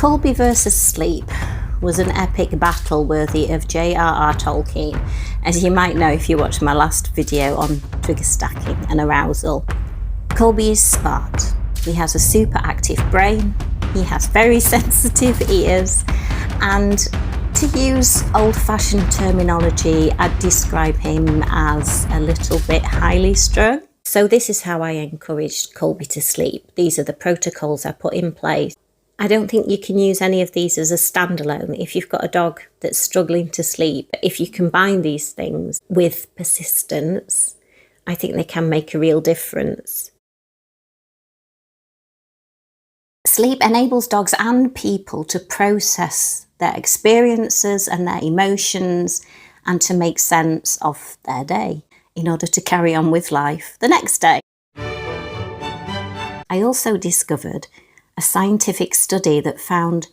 Colby versus sleep was an epic battle worthy of J.R.R. Tolkien, as you might know if you watched my last video on trigger stacking and arousal. Colby is smart. He has a super active brain, he has very sensitive ears, and to use old-fashioned terminology, I'd describe him as a little bit highly strung. So this is how I encouraged Colby to sleep. These are the protocols I put in place. I don't think you can use any of these as a standalone. If you've got a dog that's struggling to sleep, if you combine these things with persistence, I think they can make a real difference. Sleep enables dogs and people to process their experiences and their emotions and to make sense of their day in order to carry on with life the next day. I also discovered a scientific study that found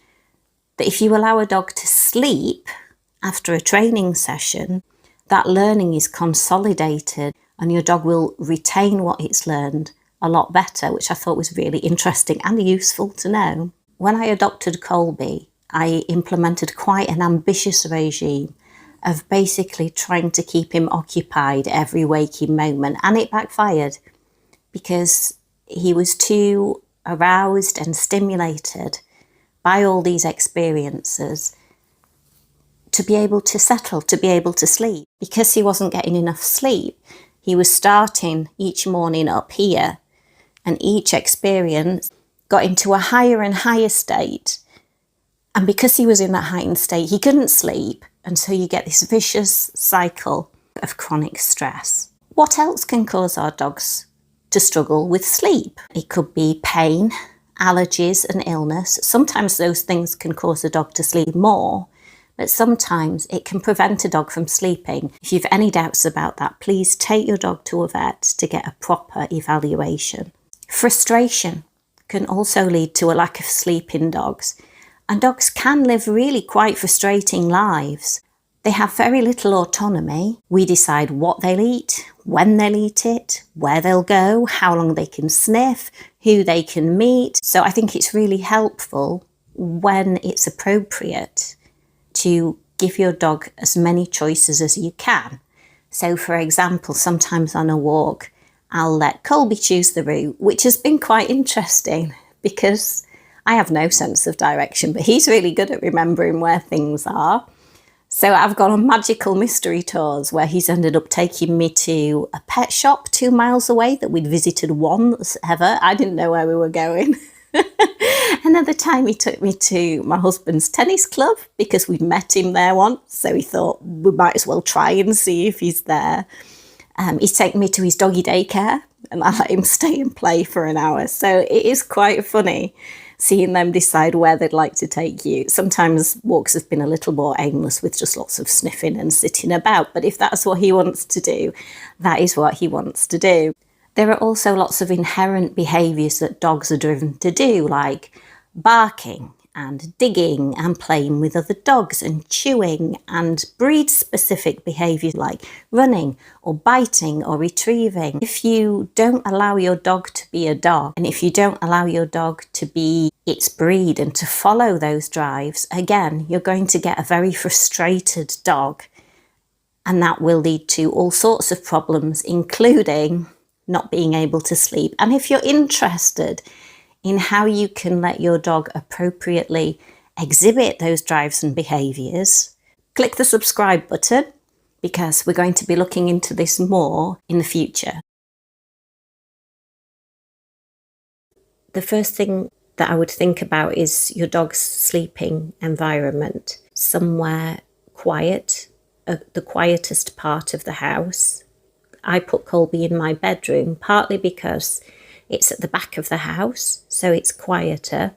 that if you allow a dog to sleep after a training session, that learning is consolidated and your dog will retain what it's learned a lot better, which I thought was really interesting and useful to know. When I adopted Colby, I implemented quite an ambitious regime of basically trying to keep him occupied every waking moment, and it backfired because he was too aroused and stimulated by all these experiences to be able to settle, to be able to sleep. Because he wasn't getting enough sleep, he was starting each morning up here, and each experience got into a higher and higher state. And because he was in that heightened state, he couldn't sleep, and so you get this vicious cycle of chronic stress. What else can cause our dogs to struggle with sleep? It could be pain, allergies and illness. Sometimes those things can cause a dog to sleep more, but sometimes it can prevent a dog from sleeping. If you've any doubts about that, please take your dog to a vet to get a proper evaluation. Frustration can also lead to a lack of sleep in dogs, and dogs can live really quite frustrating lives. They have very little autonomy. We decide what they'll eat, when they'll eat it, where they'll go, how long they can sniff, who they can meet. So I think it's really helpful when it's appropriate to give your dog as many choices as you can. So for example, sometimes on a walk, I'll let Colby choose the route, which has been quite interesting because I have no sense of direction, but he's really good at remembering where things are. So I've gone on magical mystery tours where he's ended up taking me to a pet shop 2 miles away that we'd visited once ever. I didn't know where we were going. Another time he took me to my husband's tennis club because we'd met him there once. So he thought we might as well try and see if he's there. He's taken me to his doggy daycare and I let him stay and play for an hour. So it is quite funny seeing them decide where they'd like to take you. Sometimes walks have been a little more aimless with just lots of sniffing and sitting about. But if that's what he wants to do, that is what he wants to do. There are also lots of inherent behaviours that dogs are driven to do, like barking and digging and playing with other dogs and chewing, and breed-specific behaviours like running or biting or retrieving. If you don't allow your dog to be a dog, and if you don't allow your dog to be its breed and to follow those drives, again, you're going to get a very frustrated dog, and that will lead to all sorts of problems, including not being able to sleep. And if you're interested in how you can let your dog appropriately exhibit those drives and behaviours, click the subscribe button because we're going to be looking into this more in the future. The first thing that I would think about is your dog's sleeping environment. Somewhere quiet, the quietest part of the house. I put Colby in my bedroom, partly because it's at the back of the house, so it's quieter,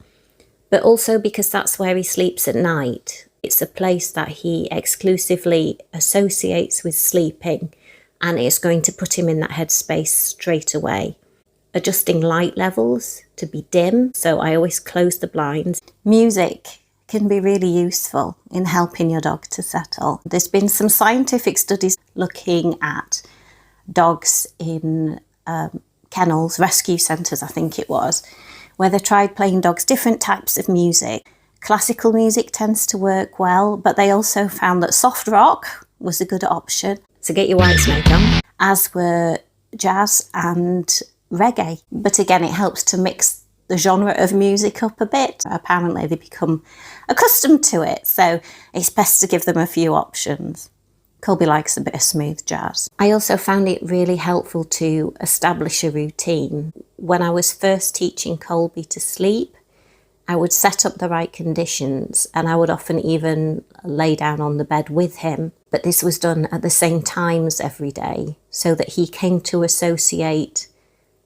but also because that's where he sleeps at night. It's a place that he exclusively associates with sleeping, and it's going to put him in that headspace straight away. Adjusting light levels to be dim, so I always close the blinds. Music can be really useful in helping your dog to settle. There's been some scientific studies looking at dogs in kennels, rescue centres I think it was, where they tried playing dogs different types of music, Classical music tends to work well, but they also found that soft rock was a good option. So get your white snake on, as were jazz and reggae. But again, it helps to mix the genre of music up a bit. Apparently they become accustomed to it, so it's best to give them a few options. Colby likes a bit of smooth jazz. I also found it really helpful to establish a routine. When I was first teaching Colby to sleep, I would set up the right conditions, and I would often even lay down on the bed with him. But this was done at the same times every day, so that he came to associate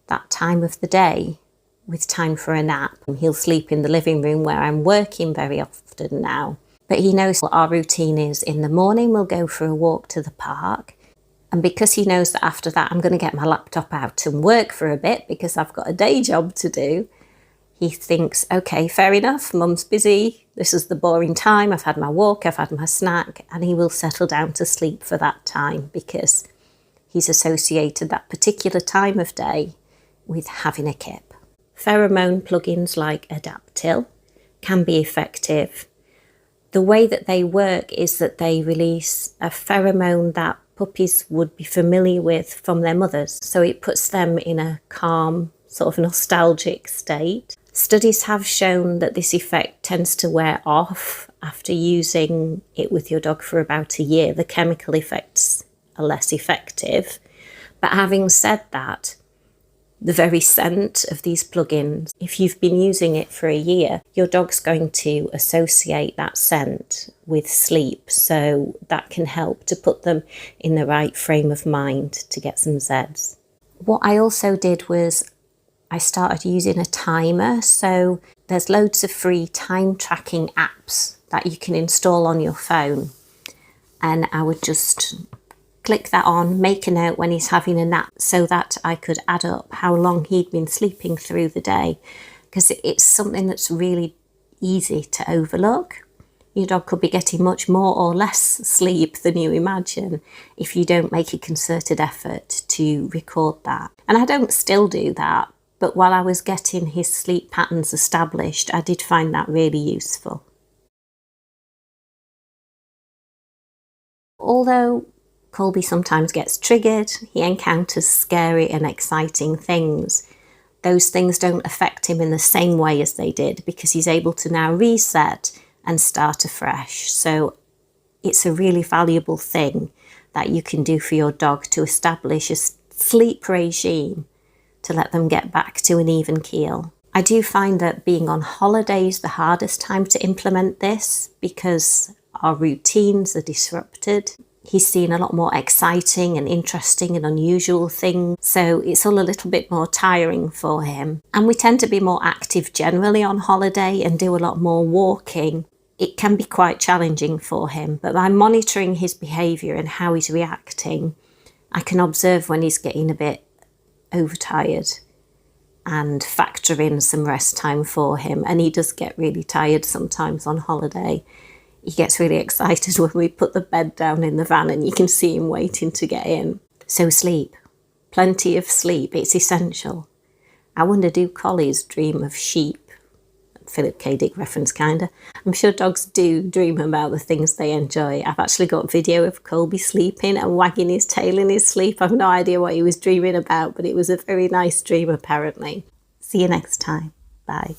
that time of the day with time for a nap. He'll sleep in the living room where I'm working very often now. But he knows what our routine is. In the morning, we'll go for a walk to the park. And because he knows that after that, I'm going to get my laptop out and work for a bit because I've got a day job to do, he thinks, okay, fair enough, Mum's busy, this is the boring time, I've had my walk, I've had my snack, and he will settle down to sleep for that time because he's associated that particular time of day with having a kip. Pheromone plugins like Adaptil can be effective. The way that they work is that they release a pheromone that puppies would be familiar with from their mothers, so it puts them in a calm, sort of nostalgic state. Studies have shown that this effect tends to wear off after using it with your dog for about a year. The chemical effects are less effective. But having said that, the very scent of these plugins, if you've been using it for a year, your dog's going to associate that scent with sleep. So that can help to put them in the right frame of mind to get some Zeds. What I also did was I started using a timer. So there's loads of free time tracking apps that you can install on your phone. And I would just click that on, make a note when he's having a nap so that I could add up how long he'd been sleeping through the day. Because it's something that's really easy to overlook. Your dog could be getting much more or less sleep than you imagine if you don't make a concerted effort to record that. And I don't still do that. But while I was getting his sleep patterns established, I did find that really useful. Although Colby sometimes gets triggered, he encounters scary and exciting things. Those things don't affect him in the same way as they did because he's able to now reset and start afresh. So it's a really valuable thing that you can do for your dog to establish a sleep regime to let them get back to an even keel. I do find that being on holiday is the hardest time to implement this because our routines are disrupted. He's seen a lot more exciting and interesting and unusual things, so it's all a little bit more tiring for him. And we tend to be more active generally on holiday and do a lot more walking. It can be quite challenging for him, but by monitoring his behaviour and how he's reacting, I can observe when he's getting a bit overtired and factor in some rest time for him. And he does get really tired sometimes on holiday. He gets really excited when we put the bed down in the van and you can see him waiting to get in. So sleep, plenty of sleep, it's essential. I wonder, do collies dream of sheep? Philip K. Dick reference kinda. I'm sure dogs do dream about the things they enjoy. I've actually got video of Colby sleeping and wagging his tail in his sleep. I've no idea what he was dreaming about, but it was a very nice dream apparently. See you next time. Bye.